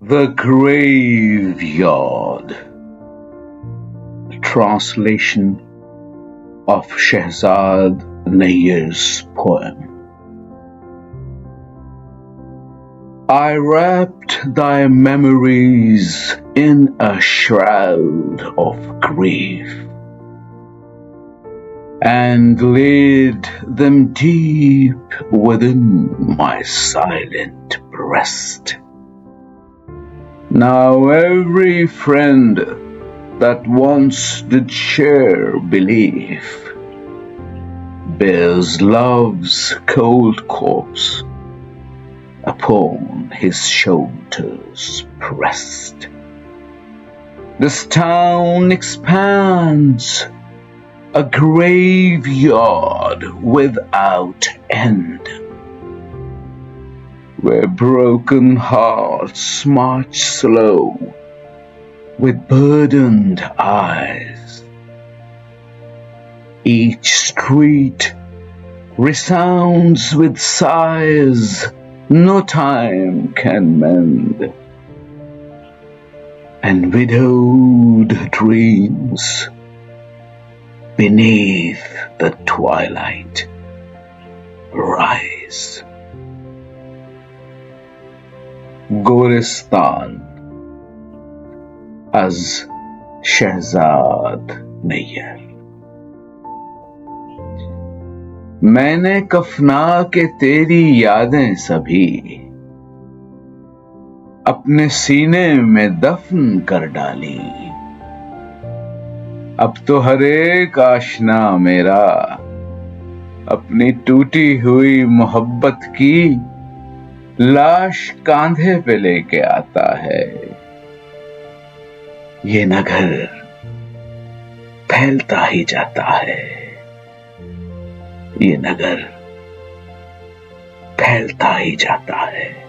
The Graveyard. Translation of Shehzad Nayyar's poem. I wrapped thy memories in a shroud of grief, and laid them deep within my silent breast. Now every friend that once did share belief bears love's cold corpse upon his shoulders pressed. This town expands, a graveyard without end, where broken hearts march slow with burdened eyes. Each street resounds with sighs no time can mend, and widowed dreams beneath the twilight rise. Goristan az Shehzad Nayyar। मैंने कफना के तेरी यादें सभी अपने सीने में दफन कर डाली। अब तो हर एक आशना मेरा अपनी टूटी हुई मोहब्बत की लाश कांधे पे लेके आता है। ये नगर फैलता ही जाता है, ये नगर फैलता ही जाता है।